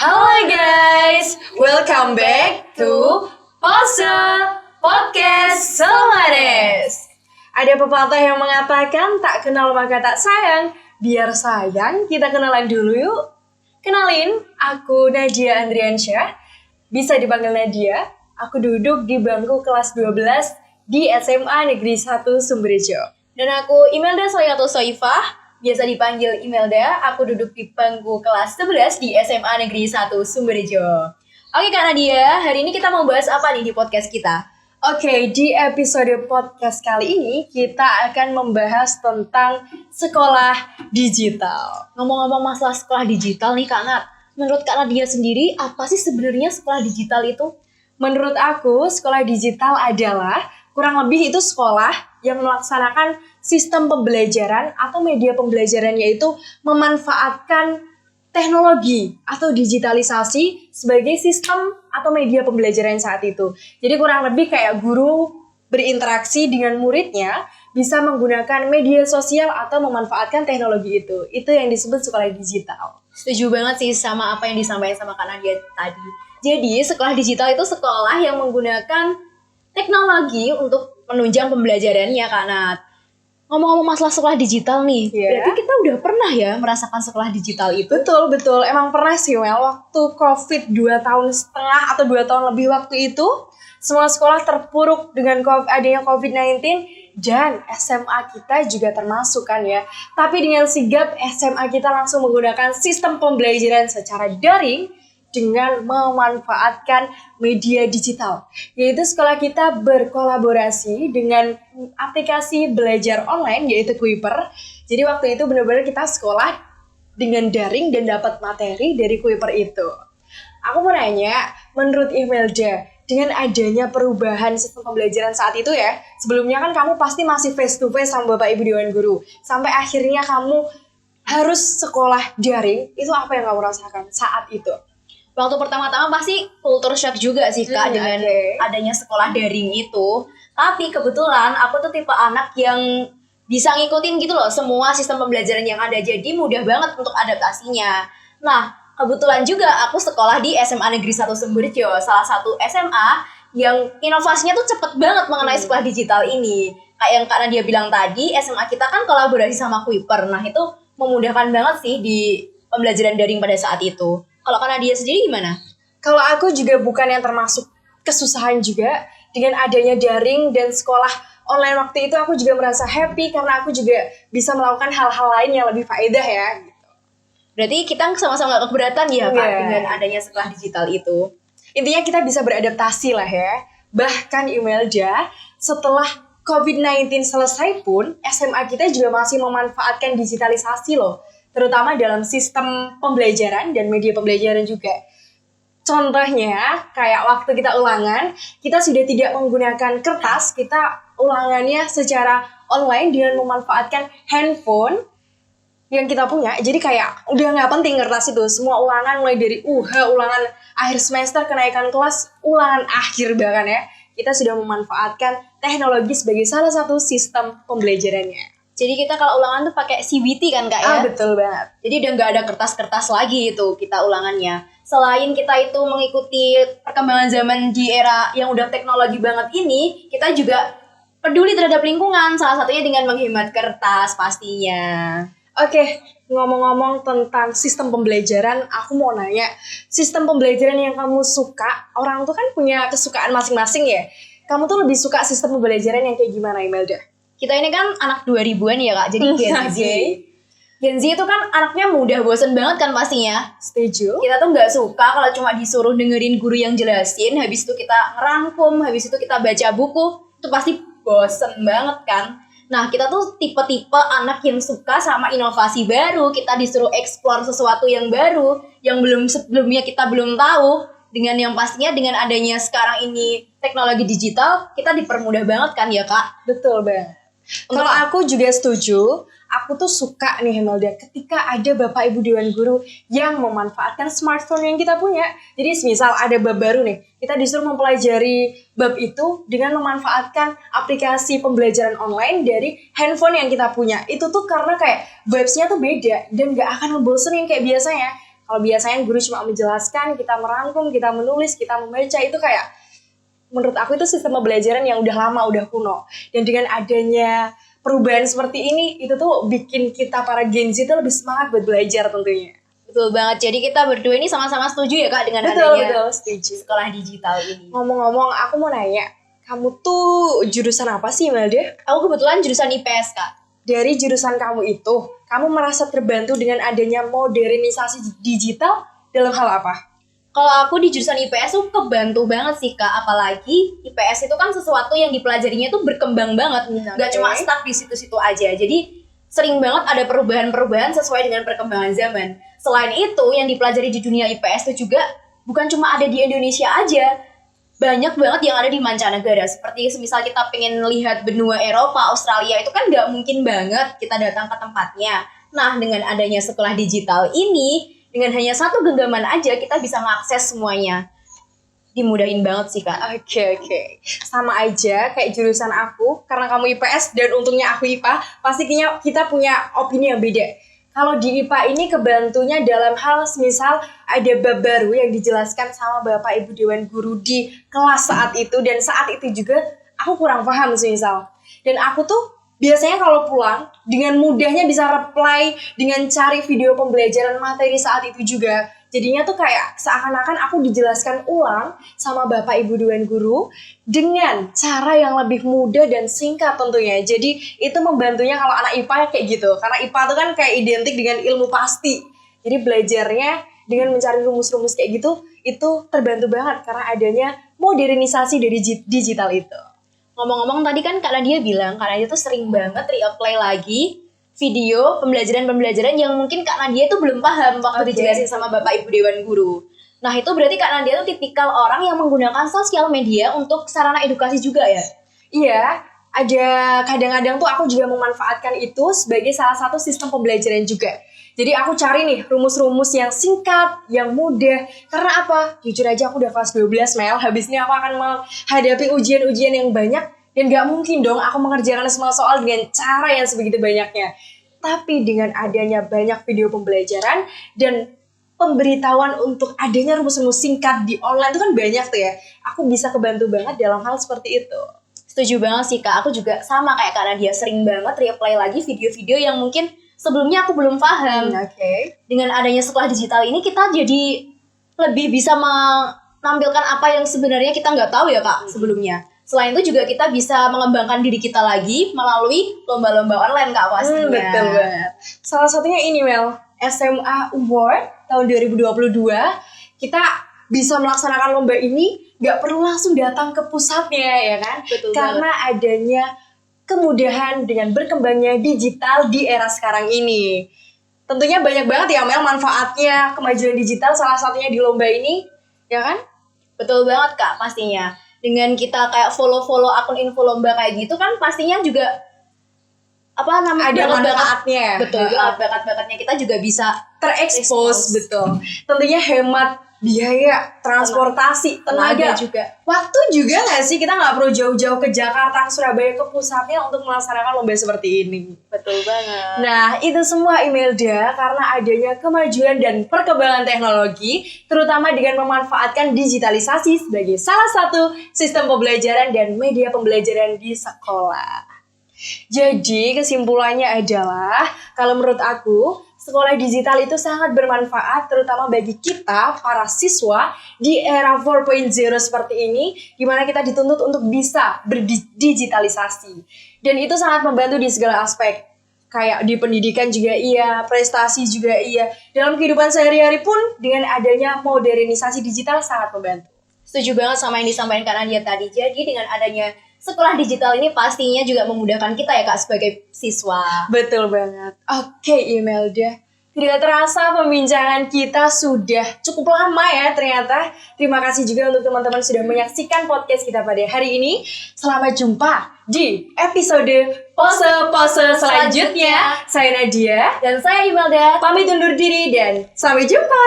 Halo guys, welcome back to Pose Podcast Semanes. Ada pepatah yang mengatakan tak kenal maka tak sayang. Biar sayang, kita kenalan dulu yuk. Kenalin, aku Nadia Andriansyah. Bisa dipanggil Nadia. Aku duduk di bangku kelas 12 di SMA Negeri 1 Sumberjo. Dan aku Imelda Soyato Soifah. Biasa dipanggil Imelda, aku duduk di bangku kelas 11 di SMA Negeri 1 Sumberjo. Oke Kak Nadia, hari ini kita mau bahas apa nih di podcast kita? Oke, di episode podcast kali ini kita akan membahas tentang sekolah digital. Ngomong-ngomong masalah sekolah digital nih Kak Nat, menurut Kak Nadia sendiri apa sih sebenarnya sekolah digital itu? Menurut aku, sekolah digital adalah kurang lebih itu sekolah yang melaksanakan sistem pembelajaran atau media pembelajaran, yaitu memanfaatkan teknologi atau digitalisasi sebagai sistem atau media pembelajaran saat itu. Jadi kurang lebih kayak guru berinteraksi dengan muridnya bisa menggunakan media sosial atau memanfaatkan teknologi itu. Itu yang disebut sekolah digital. Setuju banget sih sama apa yang disampaikan sama Kak Nadia tadi. Jadi sekolah digital itu sekolah yang menggunakan teknologi untuk menunjang pembelajarannya Kak Nat. Ngomong-ngomong masalah sekolah digital nih, berarti kita udah pernah ya merasakan sekolah digital itu? Betul. Emang pernah sih Mel. Waktu COVID 2 tahun setengah atau 2 tahun lebih waktu itu, semua sekolah terpuruk dengan adanya COVID-19 dan SMA kita juga termasuk kan ya. Tapi dengan sigap SMA kita langsung menggunakan sistem pembelajaran secara daring dengan memanfaatkan media digital, yaitu sekolah kita berkolaborasi dengan aplikasi belajar online yaitu Kuiper. Jadi waktu itu benar-benar kita sekolah dengan daring dan dapat materi dari Kuiper itu. Aku mau nanya, menurut Imelda, dengan adanya perubahan sistem pembelajaran saat itu ya, sebelumnya kan kamu pasti masih face to face sama Bapak Ibu Dewan Guru, sampai akhirnya kamu harus sekolah daring, itu apa yang kamu rasakan saat itu? Waktu pertama-tama pasti culture shock juga sih Kak dengan adanya sekolah daring itu. Tapi kebetulan aku tuh tipe anak yang bisa ngikutin gitu loh semua sistem pembelajaran yang ada. Jadi mudah banget untuk adaptasinya. Nah, kebetulan juga aku sekolah di SMA Negeri 1 Sumberjo, salah satu SMA yang inovasinya tuh cepet banget mengenai sekolah digital ini. Kayak yang Kak Nadia bilang tadi, SMA kita kan kolaborasi sama Kuiper. Nah, itu memudahkan banget sih di pembelajaran daring pada saat itu. Kalau Kak Nadia sendiri gimana? Kalau aku juga bukan yang termasuk kesusahan juga. Dengan adanya daring dan sekolah online waktu itu aku juga merasa happy karena aku juga bisa melakukan hal-hal lain yang lebih faedah ya. Berarti kita sama-sama gak keberatan ya Kak dengan adanya sekolah digital itu. Intinya kita bisa beradaptasi lah ya. Bahkan Imelda, setelah COVID-19 selesai pun SMA kita juga masih memanfaatkan digitalisasi loh. Terutama dalam sistem pembelajaran dan media pembelajaran juga. Contohnya, kayak waktu kita ulangan, kita sudah tidak menggunakan kertas, kita ulangannya secara online dengan memanfaatkan handphone yang kita punya. Jadi kayak udah gak penting kertas itu, semua ulangan mulai dari ulangan akhir semester, kenaikan kelas, ulangan akhir bahkan ya, kita sudah memanfaatkan teknologi sebagai salah satu sistem pembelajarannya. Jadi kita kalau ulangan tuh pakai CBT kan Kak ya? Betul banget. Jadi udah gak ada kertas-kertas lagi itu kita ulangannya. Selain kita itu mengikuti perkembangan zaman di era yang udah teknologi banget ini, kita juga peduli terhadap lingkungan, salah satunya dengan menghemat kertas pastinya. Oke, ngomong-ngomong tentang sistem pembelajaran, aku mau nanya, sistem pembelajaran yang kamu suka, orang tuh kan punya kesukaan masing-masing ya. Kamu tuh lebih suka sistem pembelajaran yang kayak gimana Imelda? Kita ini kan anak 2000-an ya Kak, jadi Gen Z. Gen Z itu kan anaknya mudah bosen banget kan pastinya. Setuju. Kita tuh gak suka kalau cuma disuruh dengerin guru yang jelasin, habis itu kita ngerangkum, habis itu kita baca buku, itu pasti bosen banget kan. Nah, kita tuh tipe-tipe anak yang suka sama inovasi baru, kita disuruh explore sesuatu yang baru, yang sebelumnya kita belum tahu, dengan yang pastinya dengan adanya sekarang ini teknologi digital, kita dipermudah banget kan ya Kak? Betul banget. Kalau aku juga setuju, aku tuh suka nih Imelda ketika ada Bapak Ibu Dewan Guru yang memanfaatkan smartphone yang kita punya. Jadi misal ada bab baru nih, kita disuruh mempelajari bab itu dengan memanfaatkan aplikasi pembelajaran online dari handphone yang kita punya. Itu tuh karena kayak vibes-nya tuh beda dan gak akan ngebosenin kayak biasanya. Kalau biasanya guru cuma menjelaskan, kita merangkum, kita menulis, kita membaca, itu kayak menurut aku itu sistem pembelajaran yang udah lama, udah kuno. Dan dengan adanya perubahan seperti ini, itu tuh bikin kita para Gen Z itu lebih semangat buat belajar tentunya. Betul banget. Jadi kita berdua ini sama-sama setuju ya Kak dengan Betul, adanya setuju. sekolah digital ini. Ngomong-ngomong, aku mau nanya, kamu tuh jurusan apa sih, Imelda? Aku kebetulan jurusan IPS Kak. Dari jurusan kamu itu, kamu merasa terbantu dengan adanya modernisasi digital dalam hal apa? Kalau aku di jurusan IPS tuh kebantu banget sih Kak, apalagi IPS itu kan sesuatu yang dipelajarinya tuh berkembang banget, nggak cuma stuck di situ-situ aja. Jadi sering banget ada perubahan-perubahan sesuai dengan perkembangan zaman. Selain itu, yang dipelajari di dunia IPS itu juga bukan cuma ada di Indonesia aja, banyak banget yang ada di mancanegara. Seperti semisal kita pengen lihat benua Eropa, Australia, itu kan nggak mungkin banget kita datang ke tempatnya. Nah, dengan adanya sekolah digital ini, dengan hanya satu genggaman aja kita bisa mengakses semuanya. Dimudahin banget sih Kak. Oke. Sama aja kayak jurusan aku, karena kamu IPS dan untungnya aku IPA, pastinya kita punya opini yang beda. Kalau di IPA ini kebantunya dalam hal semisal ada bab baru yang dijelaskan sama Bapak Ibu Dewan Guru di kelas saat itu, dan saat itu juga aku kurang paham semisal. Dan aku tuh biasanya kalau pulang, dengan mudahnya bisa reply dengan cari video pembelajaran materi saat itu juga. Jadinya tuh kayak seakan-akan aku dijelaskan ulang sama Bapak Ibu Dewan Guru dengan cara yang lebih mudah dan singkat tentunya. Jadi itu membantunya kalau anak IPA kayak gitu. Karena IPA tuh kan kayak identik dengan ilmu pasti. Jadi belajarnya dengan mencari rumus-rumus kayak gitu, itu terbantu banget karena adanya modernisasi dari digital itu. Ngomong-ngomong tadi kan Kak Nadia bilang, Kak Nadia tuh sering banget reapply lagi video pembelajaran-pembelajaran yang mungkin Kak Nadia tuh belum paham waktu dijelasin sama Bapak Ibu Dewan Guru. Nah itu berarti Kak Nadia tuh tipikal orang yang menggunakan sosial media untuk sarana edukasi juga ya? Iya, ada kadang-kadang tuh aku juga memanfaatkan itu sebagai salah satu sistem pembelajaran juga. Jadi aku cari nih rumus-rumus yang singkat, yang mudah. Karena apa? Jujur aja aku udah kelas 12 Mel. Habis ini aku akan menghadapi ujian-ujian yang banyak. Dan gak mungkin dong aku mengerjakan semua soal dengan cara yang sebegitu banyaknya. Tapi dengan adanya banyak video pembelajaran dan pemberitahuan untuk adanya rumus-rumus singkat di online itu kan banyak tuh ya. Aku bisa kebantu banget dalam hal seperti itu. Setuju banget sih Kak. Aku juga sama kayak Kak Nadia, sering banget reapply lagi video-video yang mungkin sebelumnya aku belum paham. Dengan adanya sekolah digital ini kita jadi lebih bisa menampilkan apa yang sebenarnya kita nggak tahu ya Kak sebelumnya. Selain itu juga kita bisa mengembangkan diri kita lagi melalui lomba-lomba online Kak pastinya. Betul banget. Salah satunya ini Mel, SMA Award tahun 2022. Kita bisa melaksanakan lomba ini nggak perlu langsung datang ke pusatnya ya kan? Betul karena banget. adanya kemudahan dengan berkembangnya digital di era sekarang ini. Tentunya banyak banget ya Mel manfaatnya kemajuan digital, salah satunya di lomba ini, ya kan? Betul banget Kak pastinya. Dengan kita kayak follow-follow akun info lomba kayak gitu kan pastinya juga ada manfaatnya. Betul banget, bakat-bakatnya kita juga bisa terekspos, betul. Tentunya hemat biaya, transportasi, tenaga juga. Waktu juga nggak sih, kita nggak perlu jauh-jauh ke Jakarta, ke Surabaya, ke pusatnya untuk melaksanakan lomba seperti ini. Betul banget. Nah, itu semua Imelda karena adanya kemajuan dan perkembangan teknologi, terutama dengan memanfaatkan digitalisasi sebagai salah satu sistem pembelajaran dan media pembelajaran di sekolah. Jadi kesimpulannya adalah, kalau menurut aku, sekolah digital itu sangat bermanfaat terutama bagi kita, para siswa di era 4.0 seperti ini, di mana kita dituntut untuk bisa berdigitalisasi. Dan itu sangat membantu di segala aspek. Kayak di pendidikan juga iya, prestasi juga iya. Dalam kehidupan sehari-hari pun dengan adanya modernisasi digital sangat membantu. Setuju banget sama yang disampaikan Kak Nadia tadi. Jadi dengan adanya sekolah digital ini pastinya juga memudahkan kita ya Kak sebagai siswa. Betul banget. Oke Imelda, tidak terasa pembincangan kita sudah cukup lama ya ternyata. Terima kasih juga untuk teman-teman sudah menyaksikan podcast kita pada hari ini. Selamat jumpa di episode pose-pose selanjutnya. Saya Nadia Dan saya Imelda. pamit undur diri dan sampai jumpa.